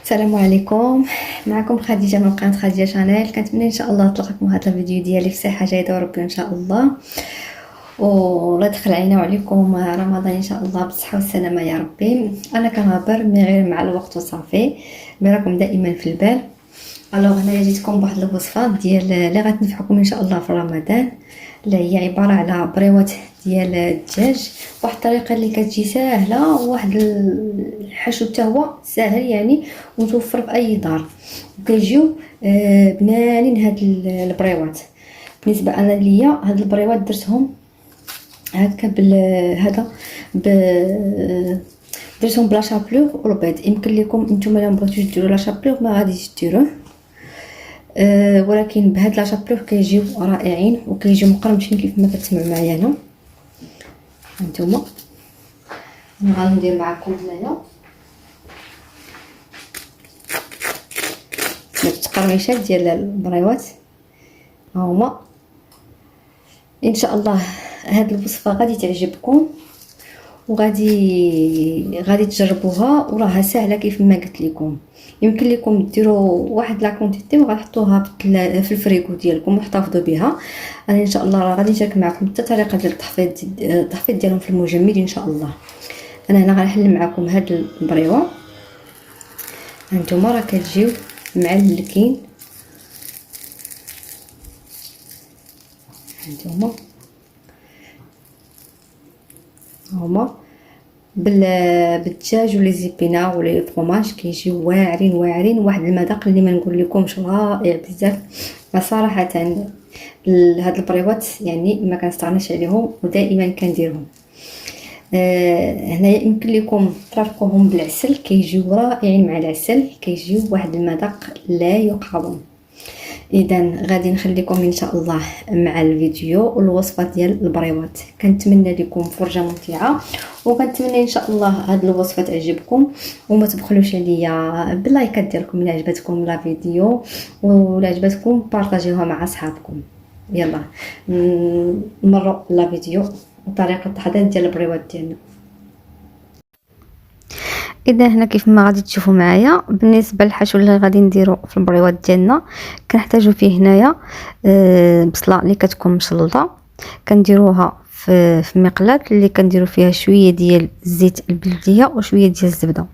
السلام عليكم. معكم خديجه من قناه خديجه شانيل. كنتمنى ان شاء الله تلقاكم هذا الفيديو ديالي في صحه جيده وربي ان شاء الله، والله يدخل علينا وعليكم رمضان ان شاء الله بالصحه والسلامه يا ربي. انا كنهضر من غير مع الوقت وصافي، راكم دائما في البال. الوغ هنايا جيتكم بواحد الوصفه ديال اللي غتنفعكم ان شاء الله في رمضان، اللي هي عباره على بريوات ديال الدجاج بواحد الطريقه اللي كتجي ساهله، وواحد الحشو حتى هو ساهل يعني ومتوفر في اي دار، وكيجيو بنانين هاد البريوات. بالنسبه انا ليا هاد البريوات درتهم هكا هذا درتهم بلا شابلور والبيض. يمكن لكم نتوما الا بغيتوش ديروا لا شابلور ما غاديش ديروه، ولكن بهاد لا شابلور كيجيو رائعين وكيجيو مقرمشين كيف ما كتسمعوا معايا هنا. هانتوما انا غادي ندير معكم هنايا التقرميشات ديال البريوات، ها هما. ان شاء الله هاد الوصفه غادي تعجبكم وغادي تجربوها، وراها سهله كيف ما قلت لكم. يمكن لكم ديروا واحد لا كونتيتي وغتحطوها في الفريكو ديالكم وتحتفظوا بها. انا ان شاء الله راه غادي نشارك معكم حتى طريقه ديال التحفيظ ديالهم في المجمد ان شاء الله. انا هنا غنحل معكم هاد البريوه. هانتوما راه كتجيو معلكين، هانتوما هما بالدجاج ولي زيبينا ولي فرomاج كيجيو واعرين واحد المذاق اللي ما نقول لكمش، رائع بزاف صراحه. هاد البريوات يعني ما كنستغناش عليهم ودائما كنديرهم. هنايا يمكن لكم ترافقوهم بالعسل، كيجيو رائعين مع العسل، كيجيو واحد المذاق لا يقاوم. اذا غادي نخليكم ان شاء الله مع الفيديو والوصفه ديال البريوات. كنتمنى لكم فرجه ممتعه، وكنتمنى ان شاء الله هاد الوصفه تعجبكم، وما تبخلوش عليا باللايكات ديالكم الا عجبتكم لا فيديو، ولا عجبتكم بارطاجيوها مع اصحابكم. يلا نمروا لا فيديو وطريقه التحضير ديال البريوات ديالنا. اذا هنا كيف ما غادي تشوفوا معايا بالنسبه للحشو اللي غادي نديرو في البريوات ديالنا، كنحتاجو فيه هنايا بصله اللي كتكون مشلطه، كنديروها في مقلاة اللي كنديرو فيها شويه ديال الزيت البلديه وشويه ديال الزبده.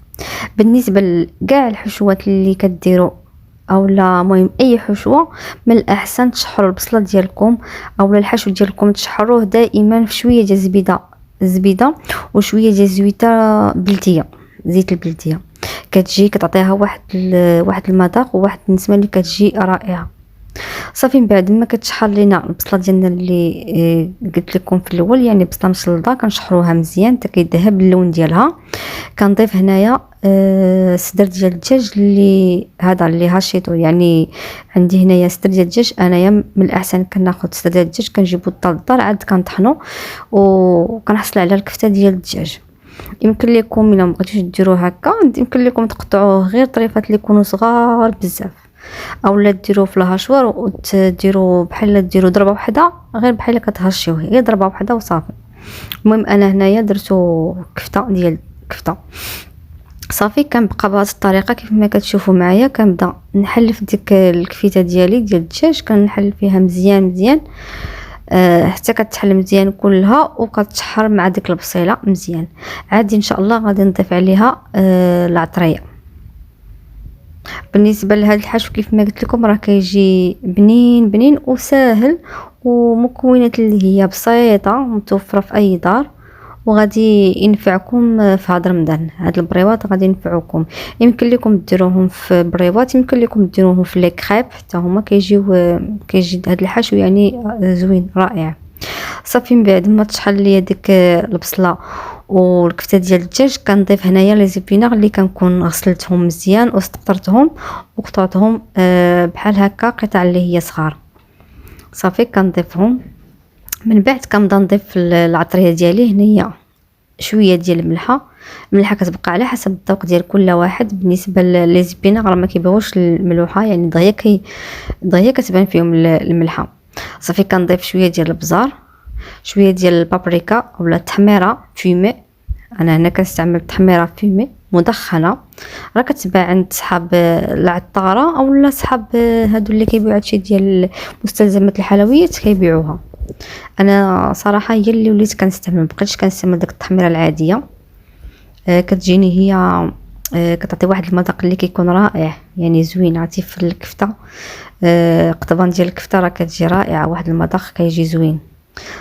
بالنسبه لكاع الحشوات اللي كديروا اولا مهم اي حشوه، من الاحسن تشحروا البصله ديالكم اولا الحشو ديالكم تشحروه دائما في شويه ديال الزبيده وشويه ديال الزويته بلديه، زيت البلديه كتجي كتعطيها واحد المذاق وواحد النسمه اللي كتجي رائعه. صافي من بعد ما كتشحر لينا البصله ديالنا اللي قلت لكم في الاول، يعني بصله مشلضه كنشحروها مزيان حتى كيذهب اللون ديالها. كنضيف هنايا صدر ديال الدجاج اللي هذا اللي هاشيتو، يعني عندي هنايا صدر ديال الدجاج. انايا من الاحسن كناخذ صدر ديال الدجاج كنجيبو الدار عاد كنطحنو وكنحصل على الكفته ديال الدجاج. يمكن لكم الا مبغيتوش ديروه هكا، يمكن لكم تقطعوه غير طريفات اللي يكونوا صغار بزاف، اولا ديروه في الهاشوار وتديروا بحال ديروا ضربه واحده، غير بحال كتهشيوه غير ضربه واحده وصافي. المهم انا هنايا درتو كفته ديال كفته. صافي كنبقى بهذه الطريقه كيف ما كتشوفوا معايا، كنبدا نحلف ديك الكفته ديالي ديال الدجاج، كنحل فيها مزيان حتى كتحل مزيان كلها وكتشحر مع ديك البصيله مزيان. عادي ان شاء الله غادي نضيف عليها العطريه. بالنسبه لهذا الحشو كيف ما قلت لكم راه كيجي بنين وسهل، ومكونات اللي هي بسيطه متوفره في اي دار، وغادي ينفعكم في هذا رمضان. هاد البريوات غادي ينفعوكم. يمكن لكم ديروهم في بريوات، يمكن لكم ديروهم في لي كريب، حتى هما كيجي هاد الحشو يعني زوين رائع. صافي من بعد ما تشحر ليا ديك البصله والكفته ديال الدجاج، كنضيف هنايا لي زيبينار اللي كنكون غسلتهم مزيان واستقطرتهم وقطعتهم بحال هكا قطع اللي هي صغار. صافي كنضيفهم. من بعد كنبدا نضيف العطريه ديالي هنايا شويه ديال الملحه كتبقى على حسب الذوق ديال كل واحد. بالنسبه لي زيبينار راه ما كيبغيوش الملوحه، يعني دغيا كتبان فيهم الملحه. صافي كنضيف شويه ديال البزار، شويه ديال البابريكا اولا التحميره فيمي. انا هنا كنستعمل التحميره فيمي مدخنه، راه كتباع عند صحاب العطاره اولا صحاب هادو اللي كيبيعوا هادشي ديال مستلزمات الحلويات كيبيعوها. انا صراحه هي اللي وليت كنستعمل، مبقيتش كنستعمل داك التحميره العاديه. كتجيني هي كتعطي واحد المذاق اللي كيكون رائع، يعني زوين. عرفتي في الكفته قطبان ديال الكفته راه كتجي رائعه، واحد المذاق كيجي زوين.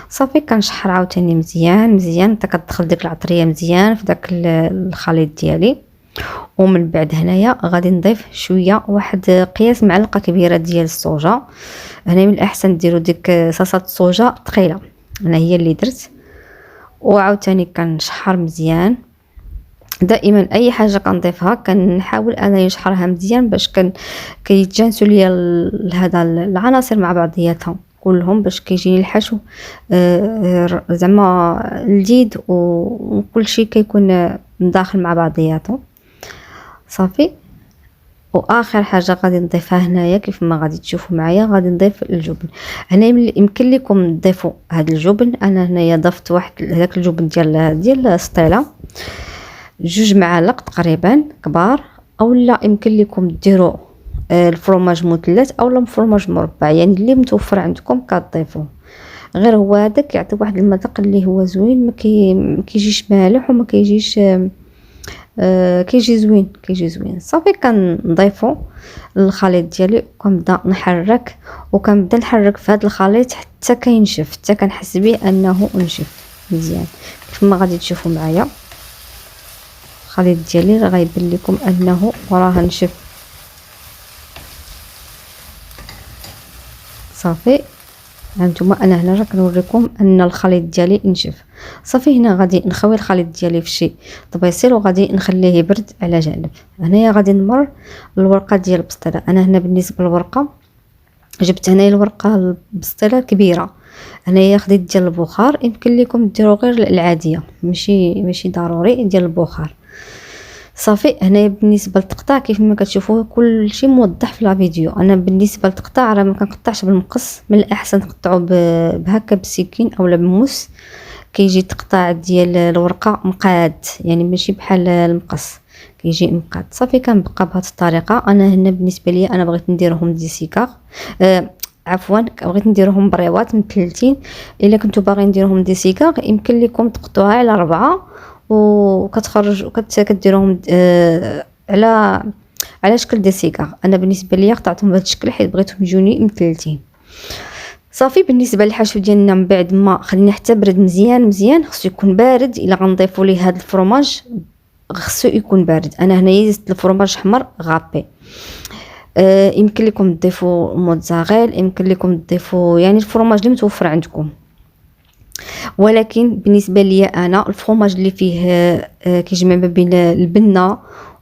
صافي كنشحر عاوتاني مزيان مزيان حتى كتدخل ديك العطريه مزيان في داك الخليط ديالي. ومن بعد هنايا غادي نضيف شويه، واحد قياس معلقه كبيره ديال الصوجا. هنا من الاحسن ديروا ديك صلصه الصوجا ثقيله، انا هي اللي درت. وعاوتاني كنشحر مزيان. دائما اي حاجه كنضيفها كنحاول انا نشحرها مزيان باش كيتجانسوا ليا هذا العناصر مع بعضياتها كلهم، باش كيجيني الحشو زعما لذيذ وكل شيء كيكون داخل مع بعضياته. صافي. واخر حاجه غادي نضيفها هنايا كيف ما غادي تشوفوا معايا، غادي نضيف الجبن. هنا يمكن لكم تضيفوا هذا الجبن، انا هنايا ضفت واحد هذاك الجبن ديال السطيله 2 معالق تقريبا كبار، اولا يمكن لكم ديروا الفرماج مثلث اولا الفرماج مربع، يعني اللي متوفر عندكم كتضيفوه. غير هو هذاك يعطي واحد المذاق اللي هو زوين، ما كيجيش مالح وما كيجيش كيجي زوين. صافي كنضيفو الخليط ديالي وكنبدا نحرك في هذا الخليط حتى كينشف، حتى كنحس به انه نشف مزيان. كيف ما غادي تشوفوا معايا الخليط ديالي راه غيبان لكم انه راه نشف. صافي هانتوما انا هنا راه كنوريكم ان الخليط ديالي نشف. صافي هنا غادي نخوي الخليط ديالي في شي طبيصيل وغادي نخليه يبرد على جانب. هنايا غادي نمر الورقه ديال البسطيله. انا هنا بالنسبه للورقه جبت هنايا الورقه البسطيله كبيره. هنايا خديت ديال البخار، يمكن لكم ديروا غير العاديه، ماشي ضروري ديال البخار. صافي هنايا بالنسبه للتقطاع كيف ما كتشوفوا كل شيء موضح في لا فيديو. انا بالنسبه للتقطاع راه ما كنقطعش بالمقص، من الاحسن تقطعوا بهكا بالسكين اولا بالموس، كيجي التقطاع ديال الورقه مقاد، يعني ماشي بحال المقص كيجي مقاد. صافي كنبقى بهذه الطريقه. انا هنا بالنسبه لي انا بغيت نديرهم دي سيكار عفوا بغيت نديرهم بريوات مثلثين. الا كنتو باغيين نديرهم دي سيكار يمكن لكم تقطعوها على 4 وكتخرج كديروهم على شكل دي سيكار. انا بالنسبه لي قطعتهم بهذا الشكل حيت بغيتهم يجوني مثلثين. صافي بالنسبه للحشو ديالنا من بعد ما خلينا حتى برد مزيان خصو يكون بارد. الا غنضيفوا ليه هذا الفرماج خصو يكون بارد. انا هنايا زدت الفرماج احمر غابي. يمكن لكم تضيفوا موتزاريلا، يمكن لكم تضيفوا يعني الفرماج اللي متوفر عندكم، ولكن بالنسبه لي انا الفرماج اللي فيه كيجمع ما بين البنه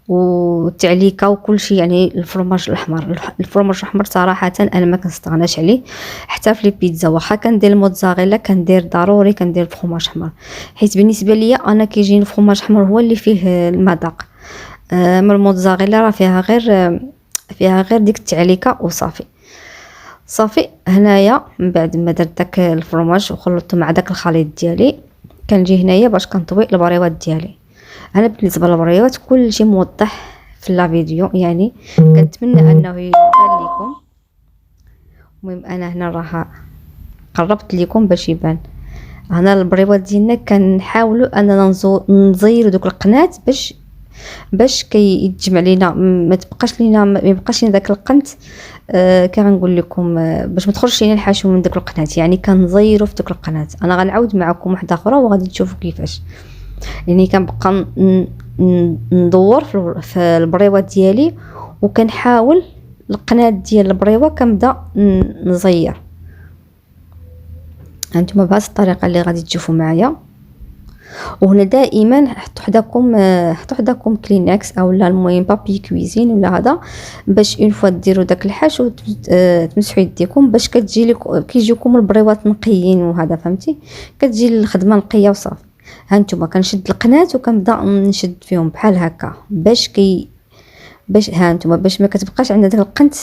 والتعليكه وكل شيء، يعني الفرماج الاحمر صراحه انا ما كنستغناش عليه حتى في لي بيتزا. واخا كندير الموتزاريلا كندير ضروري كندير الفرماج احمر، حيت بالنسبه لي انا كيجيني الفرماج احمر هو اللي فيه المذاق. من الموتزاريلا راه فيها غير ديك التعليكه وصافي. صافي هنايا من بعد ما درت داك الفرماج وخلطته مع داك الخليط ديالي كنجي هنايا باش كنطوي البريوات ديالي. انا بالنسبه للبريوات كل شيء موضح في لا فيديو، يعني كنتمنى انه يبان لكم. المهم انا هنا راه قربت لكم باش يبان. هنا البريوات ديالنا كنحاولوا اننا نزيروا دوك القناه باش كيتجمع لينا، ما يبقاش لينا داك القنت. كنقول لكم باش ما تخرجش لينا الحشو من داك القناه، يعني كنزيروا في داك القناه. انا غنعاود معكم واحده اخرى وغادي تشوفوا كيفاش. يعني كنبقى ندور في البريوات ديالي وكنحاول القناه ديال البريوه كنبدا نزير. هانتوما بهذه الطريقه اللي غادي تشوفوا معايا. وهنا دائما حطوا حداكم كلينكس اولا المهم بابي كويزين ولا هذا، باش اون فوا ديروا داك الحشو تمسحوا يديكم باش كيجيوكم البريوات نقيين وهذا، فهمتي؟ كتجي الخدمه نقيه وصافي. هانتوما كنشد القناه وكنبدا نشد فيهم بحال هكا باش هانتوما باش ما كتبقاش عندنا داك القنت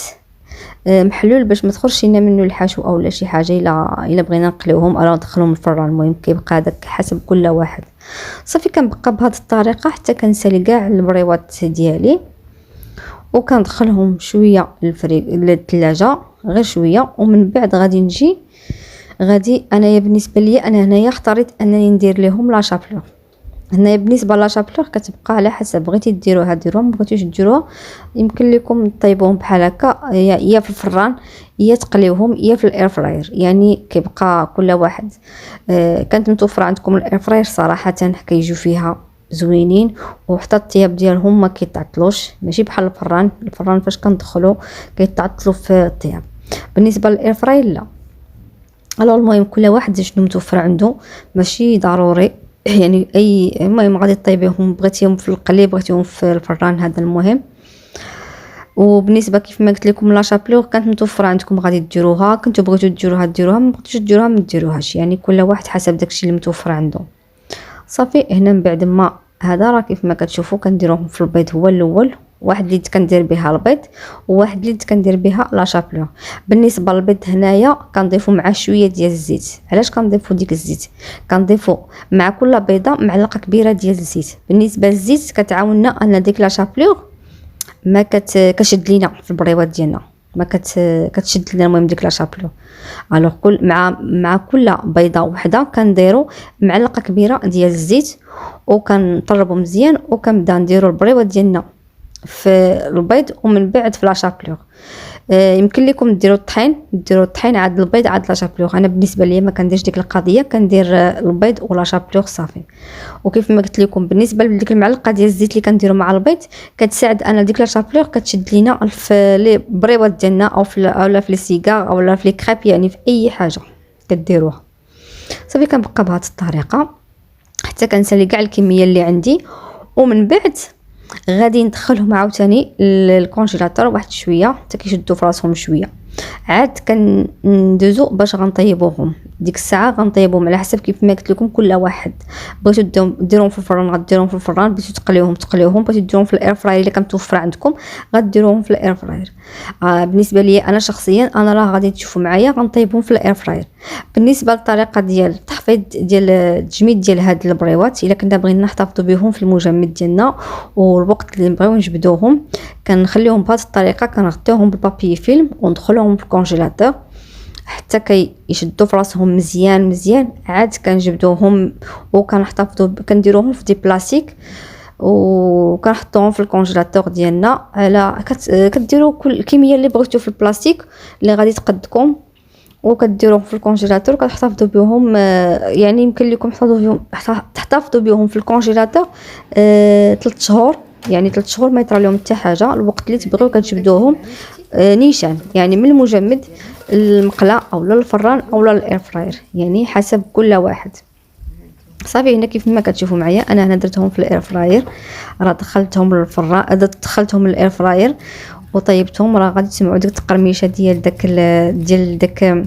محلول، باش ما تخرجش لنا منه الحشو اولا شي حاجه. الا بغينا نقليوهم او ندخلوهم الفران، المهم كيبقى داك حسب كل واحد. صافي كنبقى بهذه الطريقه حتى كنسالي كاع البريوات ديالي، وكندخلهم شويه للثلاجه غير شويه. ومن بعد غادي انايا بالنسبه لي انا هنايا اختاريت انني ندير لهم لا شابلور. هنايا بالنسبه لا شابلور كتبقى على حسب، بغيتي ديروها ديروها، ما بغيتوش ديروها يمكن لكم طيبوهم بحال هكا يا في الفران يا تقليوهم يا في الاير فراير، يعني كيبقى كل واحد. كانت متوفره عندكم الاير فراير صراحه كيجيو فيها زوينين، وحتى الطياب ديالهم ما كيتعطلوش، ماشي بحال الفران فاش كندخلو كيتعطلوا في الطياب. بالنسبه للاير فراير لا. المهم كل واحد شنو متوفر عنده، ماشي ضروري يعني المهم غادي طيبيهم، بغيتيهم في القلي بغيتيهم في الفران، هذا المهم. وبالنسبه كيف ما قلت لكم لا شابلور كانت متوفره عندكم غادي ديروها، كنتو بغيتو ديروها، ما بغيتوش ديروها ما ديروهاش، يعني كل واحد حسب داكشي اللي متوفر عنده. صافي هنا من بعد ما هذا راه كيف ما كتشوفوا كنديروهم في البيض هو الاول، واحد اللي كندير بها البيض وواحد اللي كندير بها لا شابلور. بالنسبه للبيض هنايا كنضيفوا معاه شويه ديال الزيت. علاش كنضيفوا ديك الزيت؟ كنضيفوا مع كل بيضه معلقه كبيره ديال الزيت. بالنسبه للزيت كتعاوننا ان ديك لا شابلور ما كتشد لينا في البريوات ديالنا، ما كتشد لنا المهم ديك لا شابلور. الوغ كل مع كل بيضه وحده كنديروا معلقه كبيره ديال الزيت، وكنطربوا مزيان، وكنبدا نديروا البريوات ديالنا في البيض ومن بعد في لا شابلور. يمكن لكم ديروا الطحين عاد البيض عاد لا شابلور. انا بالنسبه لي ما كنديرش ديك القضيه، كندير البيض ولا شابلور صافي. وكيف ما قلت لكم بالنسبه لديك المعلقه ديال الزيت اللي كنديروا مع البيض كتساعد انا ديك لا شابلور كتشد لينا في لي بريوات ديالنا او في لي سيجار او في لي كريب، يعني في اي حاجه كديروها. صافي كنبقى بهذه الطريقه حتى كنسالي كاع الكميه اللي عندي، ومن بعد غادي ندخلهم عاوتاني للكونجيلاتور واحد شويه حتى كيشدوا في راسهم شويه. عاد كندوزو باش غنطيبوهم. ديك الساعه غنطيبوهم على حسب كيف ما قلت لكم، كل واحد بغيتو ديروهم في الفران غديروهم في الفران، بغيتو تقليوهم بغيتو ديروهم في الاير فراير اللي كمتوفره عندكم غديروهم في الاير فراير. بالنسبه لي انا شخصيا انا راه غادي تشوفوا معايا غنطيبهم في الاير فراير. بالنسبه للطريقه ديال التحفيظ ديال التجميد ديال هاد البريوات، الا كنا بغينا نحتفظوا بهم في المجمد ديالنا والوقت اللي نبغيو نجبدوهم كنخليهم بهذه الطريقه، كنغطيوهم بالبابي فيلم وندخلوهم في الكونجيلاتور حتى يشدوا في راسهم مزيان. عاد كنجبدوهم وكنحتفظوا كنديروهم في دي بلاستيك وكنحطوهم في الكونجيلاتور ديالنا. على كديروا كل الكميه اللي بغيتو في البلاستيك اللي غادي تقدكم، وكديروهم في الكونجيلاتور كتحتفظوا بهم. يعني يمكن لكم تحتفظوا بهم في الكونجيلاتور 3 شهور، يعني 3 شهور ما يطرى لهم حتى حاجه. الوقت اللي تبغيو كتجبدوهم نيشان، يعني من المجمد المقله او الفران او الاير فراير، يعني حسب كل واحد. صافي هنا كيف ما كتشوفوا معايا انا هنا درتهم في الاير فراير، راه دخلتهم للفران دخلتهم للاير فراير وطيبتهم. راه غادي تسمعوا ديك التقرميشه ديال داك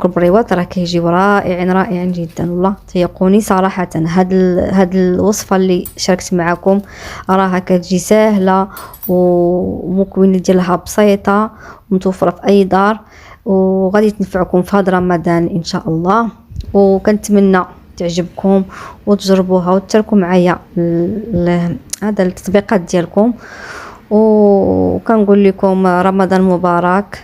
البريوات راه كيجيو رائعين جدا والله. تيقوني صراحه هاد الوصفه اللي شاركت معكم راها كتجي سهله ومكونات ديالها بسيطه ومتوفره في اي دار، وغادي تنفعكم في هذا رمضان ان شاء الله. وكنتمنى تعجبكم وتجربوها وتشاركوا معايا هذا التطبيقات ديالكم. وكنقول لكم رمضان مبارك،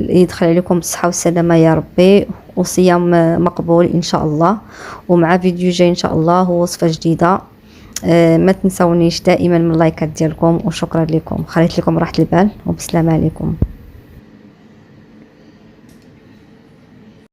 يدخل عليكم بالصحه والسلامه يا ربي، وصيام مقبول ان شاء الله. ومع فيديو جاي ان شاء الله ووصفه جديده. ما تنسونيش دائما من اللايكات ديالكم، وشكرا لكم. خليت لكم راحه البال وبسلامه عليكم.